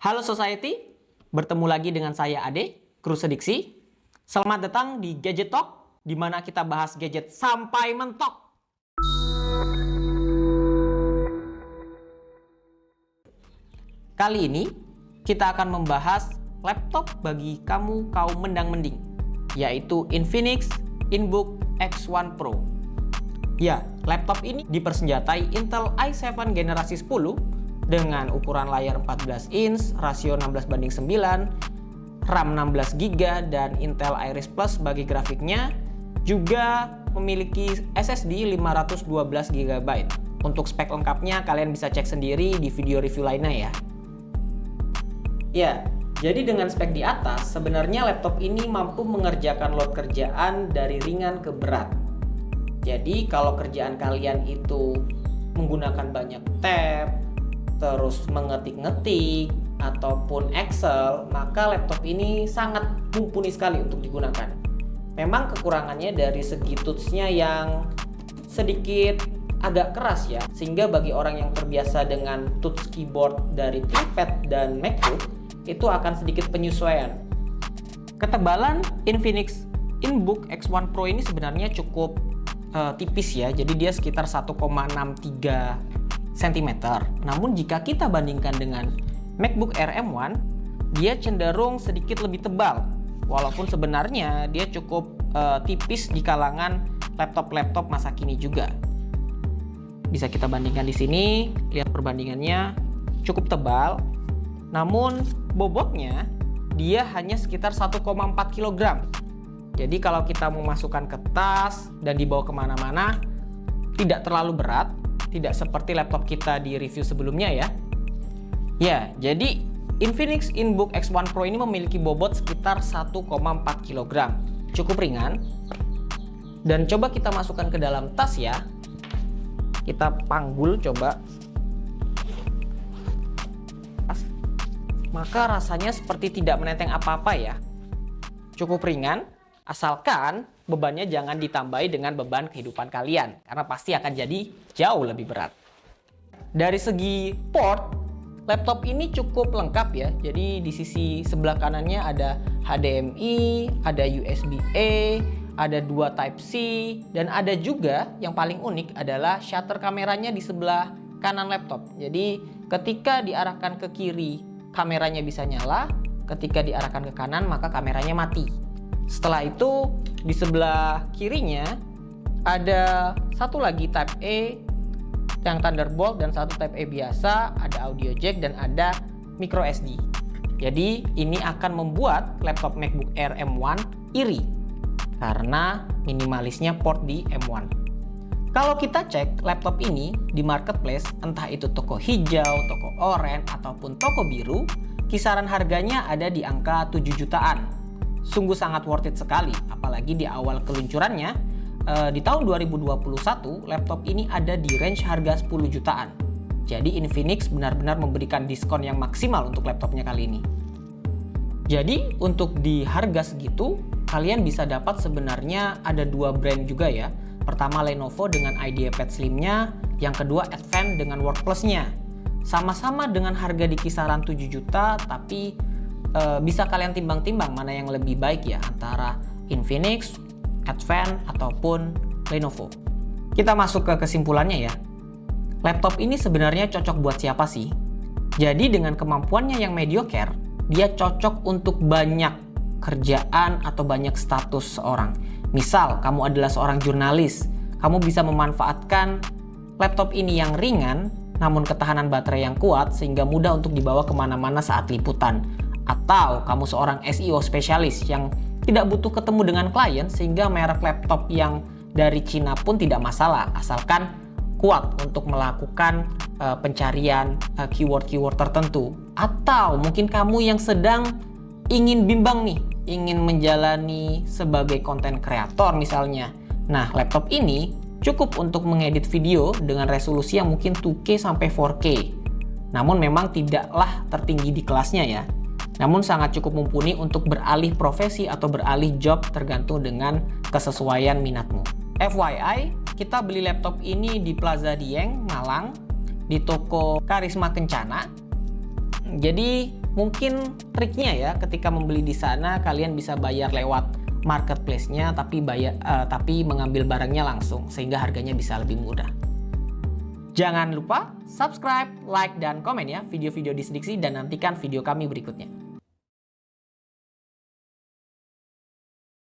Halo Society, bertemu lagi dengan saya Ade, Kru Sediksi. Selamat datang di Gadget Talk, di mana kita bahas gadget sampai mentok. Kali ini, kita akan membahas laptop bagi kamu kaum mendang-mending, yaitu Infinix InBook X1 Pro. Ya, laptop ini dipersenjatai Intel i7 generasi 10 dengan ukuran layar 14 inch, rasio 16:9, RAM 16GB, dan Intel Iris Plus bagi grafiknya. Juga memiliki SSD 512GB. Untuk spek lengkapnya kalian bisa cek sendiri di video review lainnya ya. Ya, jadi dengan spek di atas, sebenarnya laptop ini mampu mengerjakan load kerjaan dari ringan ke berat. Jadi kalau kerjaan kalian itu menggunakan banyak tab, terus mengetik-ngetik, ataupun Excel, maka laptop ini sangat mumpuni sekali untuk digunakan. Memang kekurangannya dari segi tools-nya yang sedikit agak keras ya, sehingga bagi orang yang terbiasa dengan tools keyboard dari ThinkPad dan MacBook, itu akan sedikit penyesuaian. Ketebalan Infinix InBook X1 Pro ini sebenarnya cukup tipis ya, jadi dia sekitar 1,63 cm. Namun jika kita bandingkan dengan MacBook Air M1, dia cenderung sedikit lebih tebal. Walaupun sebenarnya dia cukup tipis di kalangan laptop-laptop masa kini juga. Bisa kita bandingkan di sini, lihat perbandingannya cukup tebal. Namun bobotnya dia hanya sekitar 1,4 kg. Jadi kalau kita memasukkan ke tas dan dibawa kemana-mana, tidak terlalu berat. Tidak seperti laptop kita di review sebelumnya ya. Ya, jadi Infinix InBook X1 Pro ini memiliki bobot sekitar 1,4 kg. Cukup ringan. Dan coba kita masukkan ke dalam tas ya. Kita panggul coba. Maka rasanya seperti tidak menenteng apa-apa ya. Cukup ringan, asalkan bebannya jangan ditambahi dengan beban kehidupan kalian, karena pasti akan jadi jauh lebih berat. Dari segi port, laptop ini cukup lengkap ya. Jadi di sisi sebelah kanannya ada HDMI, ada USB-A, ada 2 Type-C, dan ada juga yang paling unik adalah shutter kameranya di sebelah kanan laptop. Jadi ketika diarahkan ke kiri, kameranya bisa nyala, ketika diarahkan ke kanan maka kameranya mati. Setelah itu di sebelah kirinya ada satu lagi Type A yang Thunderbolt dan satu Type A biasa, ada audio jack dan ada micro SD. Jadi ini akan membuat laptop MacBook Air M1 iri karena minimalisnya port di M1. Kalau kita cek laptop ini di marketplace, entah itu toko hijau, toko oranye, ataupun toko biru, kisaran harganya ada di angka 7 jutaan. Sungguh sangat worth it sekali, apalagi di awal keluncurannya. Di tahun 2021, laptop ini ada di range harga 10 jutaan. Jadi Infinix benar-benar memberikan diskon yang maksimal untuk laptopnya kali ini. Jadi untuk di harga segitu, kalian bisa dapat sebenarnya ada 2 brand juga ya. Pertama Lenovo dengan IdeaPad Slim-nya, yang kedua Advance dengan WordPlus-nya. Sama-sama dengan harga di kisaran 7 juta, tapi bisa kalian timbang-timbang mana yang lebih baik ya, antara Infinix, Advance, ataupun Lenovo. Kita masuk ke kesimpulannya ya. Laptop ini sebenarnya cocok buat siapa sih? Jadi dengan kemampuannya yang mediocre, dia cocok untuk banyak kerjaan atau banyak status seorang. Misal kamu adalah seorang jurnalis, kamu bisa memanfaatkan laptop ini yang ringan namun ketahanan baterai yang kuat sehingga mudah untuk dibawa kemana-mana saat liputan. Atau kamu seorang SEO spesialis yang tidak butuh ketemu dengan klien sehingga merek laptop yang dari Cina pun tidak masalah, asalkan kuat untuk melakukan pencarian keyword-keyword tertentu. Atau mungkin kamu yang sedang ingin bimbang nih, ingin menjalani sebagai konten kreator misalnya. Nah, laptop ini cukup untuk mengedit video dengan resolusi yang mungkin 2K sampai 4K. Namun memang tidaklah tertinggi di kelasnya ya. Namun sangat cukup mumpuni untuk beralih profesi atau beralih job tergantung dengan kesesuaian minatmu. FYI, kita beli laptop ini di Plaza Dieng, Malang, di toko Karisma Kencana. Jadi mungkin triknya ya, ketika membeli di sana kalian bisa bayar lewat marketplace-nya, tapi mengambil barangnya langsung sehingga harganya bisa lebih murah. Jangan lupa subscribe, like, dan komen ya video-video Disdiksi dan nantikan video kami berikutnya.